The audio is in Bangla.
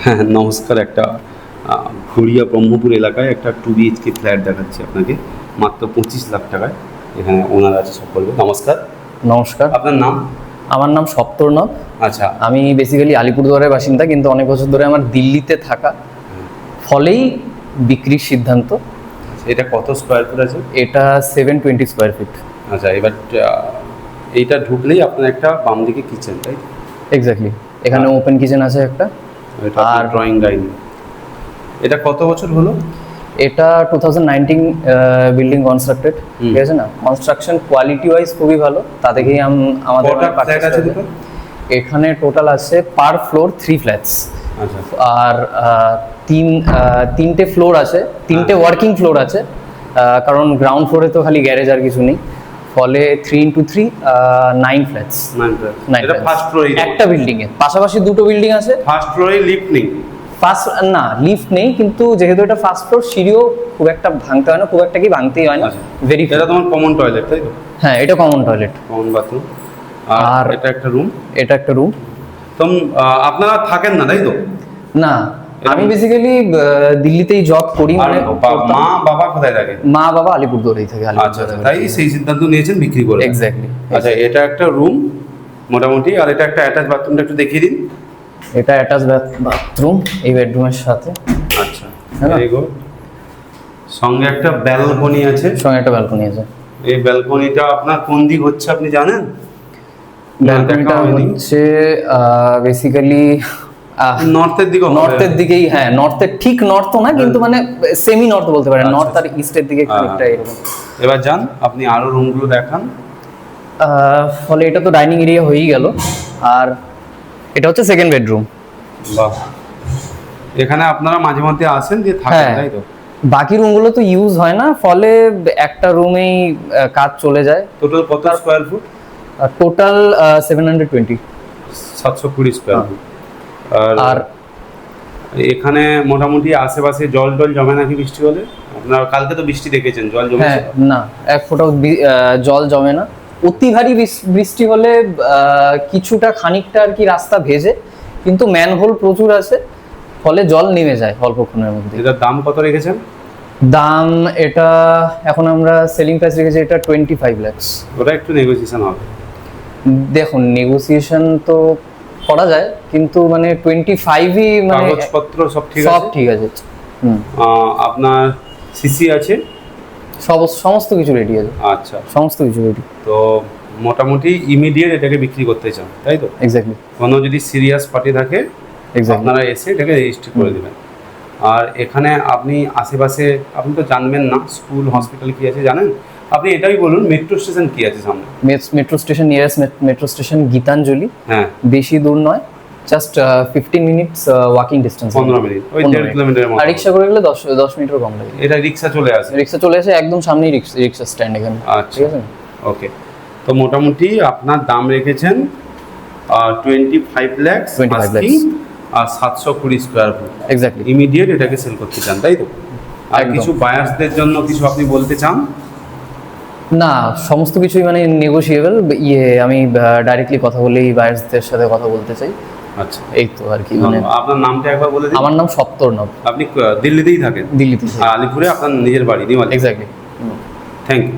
হ্যাঁ নমস্কার, একটা গড়িয়া ব্রহ্মপুর এলাকায় একটা 2 BHK ফ্ল্যাট দেখাচ্ছি আপনাকে মাত্র 25 লাখ টাকায়। এখানে ওনার আছে, সব বলবে। নমস্কার। নমস্কার, আপনার নাম? আমার নাম সপ্তর্ণব। আচ্ছা, আমি বেসিক্যালি আলিপুরদুয়ারের বাসিন্দা, কিন্তু অনেক বছর ধরে আমার দিল্লিতে থাকা, ফলেই বিক্রির সিদ্ধান্ত। এটা কত স্কোয়ার ফুট আছে? এটা 720 স্কোয়ার ফিট। আচ্ছা, এবার এইটা ঢুকলেই আপনার একটা বাম দিকে কিচেন, তাই? এক্স্যাক্টলি, এখানে ওপেন কিচেন আছে একটা। আর ড্রয়িং ডাইনিং। এটা কত বছর হলো? এটা 2019 বিল্ডিং কনস্ট্রাক্টেড, ঠিক আছে না? কনস্ট্রাকশন কোয়ালিটি ওয়াইজ খুবই ভালো, তা থেকেই আমাদের ফ্ল্যাট আছে দুটো? এখানে টোটাল আছে পার ফ্লোর 3 ফ্ল্যাটস। আচ্ছা, আর তিনটে ফ্লোর আছে, তিনটে ওয়ার্কিং ফ্লোর আছে, কারণ গ্রাউন্ড ফ্লোরে তো খালি গ্যারেজ আর কিছু নেই, ফলে 3x3 9 ফ্ল্যাটস। এটা ফার্স্ট ফ্লোরে একটা বিল্ডিং এ পাশাপাশি দুটো বিল্ডিং আছে। ফার্স্ট ফ্লোরে লিফট নেই? না, লিফট নেই, কিন্তু যেহেতু এটা ফার্স্ট ফ্লোর, সিঁড়িও খুব একটা ভাঙতে হয় না, খুব একটা কি ভাঙতেই হয় না। ভেরি, এটা তোমার কমন টয়লেট, তাই তো? হ্যাঁ, এটা কমন টয়লেট, কমন বাথরুম। আর এটা একটা রুম। এটা একটা রুম। তো আপনারা থাকেন না, তাই তো? না, আমি বেসিক্যালি দিল্লিতেই জব করি। মানে মা বাবা কোথায় থাকে? মা বাবা আলিপুরদুয়ারেই থাকে। আচ্ছা, তাই সেই সিদ্ধান্ত নিয়েছেন বিক্রি করে। এক্স্যাক্টলি। আচ্ছা, এটা একটা রুম মোটামুটি, আর এটা একটা অ্যাটাচ বাথরুমটা একটু দেখিয়ে দিন। এটা অ্যাটাচ বাথরুম এই বেডরুমের সাথে। আচ্ছা, ভেরি গুড। সঙ্গে একটা ব্যালকনি আছে। সঙ্গে একটা ব্যালকনি আছে। এই ব্যালকনিটা আপনার কোন দিক হচ্ছে আপনি জানেন? ব্যালকনিটা হচ্ছে বেসিক্যালি নর্থের দিকে। নর্থের দিকেই, হ্যাঁ, নর্থের ঠিক নর্থ না, কিন্তু মানে সেমি নর্থ বলতে পারেন। নর্থ আর ইস্টের দিকে একটা এরকম। এবার যান, আপনি আরো রুমগুলো দেখান। ফলে এটা তো ডাইনিং এরিয়া হয়েই গেল, আর এটা হচ্ছে সেকেন্ড বেডরুম। বাহ, এখানে আপনারা মাঝে মধ্যে আসেন, দিয়ে থাকেন, তাই তো? বাকি রুমগুলো তো ইউজ হয় না, ফলে একটা রুমেই কাজ চলে যায়। টোটাল কত square foot? Total 720 square foot. আর আর এখানে মোটামুটি আশেপাশে জল জমে নাকি বৃষ্টি হলে? আপনারা কালকে তো বৃষ্টি দেখেছেন, জল জমে? না, এক ফোঁটাও জল জমে না। অতি ভারী বৃষ্টি হলে কিছুটা খানিকটা আর কি রাস্তা ভেজে, কিন্তু ম্যানহোল প্রচুর আছে, ফলে জল নেমে যায় অল্পক্ষণের মধ্যে। এটার দাম কত রেখেছেন? দাম এটা এখন আমরা সেলিং প্রাইস রেখেছি এটা 25 লাখস। ওটা একটু নেগোসিয়েশন হবে। দেখুন, নেগোসিয়েশন তো করা যায়, কিন্তু মানে 25ই, মানে কাগজপত্র সব ঠিক আছে? সব ঠিক আছে। আপনার সিসি আছে? সমস্ত কিছু রেডি আছে। আচ্ছা, সমস্ত কিছু রেডি। তো মোটামুটি ইমিডিয়েট এটাকে বিক্রি করতে চান, তাই তো? এক্স্যাক্টলি। কোনো যদি সিরিয়াস পার্টি থাকে আপনারা এসে এটাকে রেজিস্ট্রি করে দেবেন। আর এখানে আপনি আশেপাশে, আপনি তো জানবেন না স্কুল হসপিটাল কি আছে জানেন? আপনি এটাই বলুন, মেট্রো স্টেশন কি আছে সামনে? Metro station, nearest metro station Gitanjali. হ্যাঁ, বেশি দূর নয়, just 15 minutes walking distance. 15 minute, ওই 1.5 কিলোমিটারের মতো। আর রিক্সা করে গেলে 10 মিনিটের কম লাগে। এটা রিক্সা চলে আসে? রিক্সা চলে আসে একদম সামনেই, রিক্সা স্ট্যান্ড এখানে। ঠিক আছে, ওকে। তো মোটামুটি আপনার দাম রেখেছেন 25 লাখ, আর 720 স্কোয়ার ফুট। এক্স্যাক্টলি। ইমিডিয়েট এটাকে সেল করতে চান, তাই তো? আর কিছু বায়ার্সদের জন্য কিছু আপনি বলতে চান? না, সমস্ত কিছুই মানে নেগোশিয়েবল। আমি ডাইরেক্টলি কথা বলেই বায়ার্সদের সাথে কথা বলতে চাই। আচ্ছা, এই তো আর কি। মানে আপনার নামটা একবার বলে দিন। আমার নাম সপ্তর্ণব। আপনি দিল্লিতেই থাকেন? দিল্লিতে। আলিপুরে আপনার নিজের বাড়ি? এক্স্যাক্টলি। Thank you.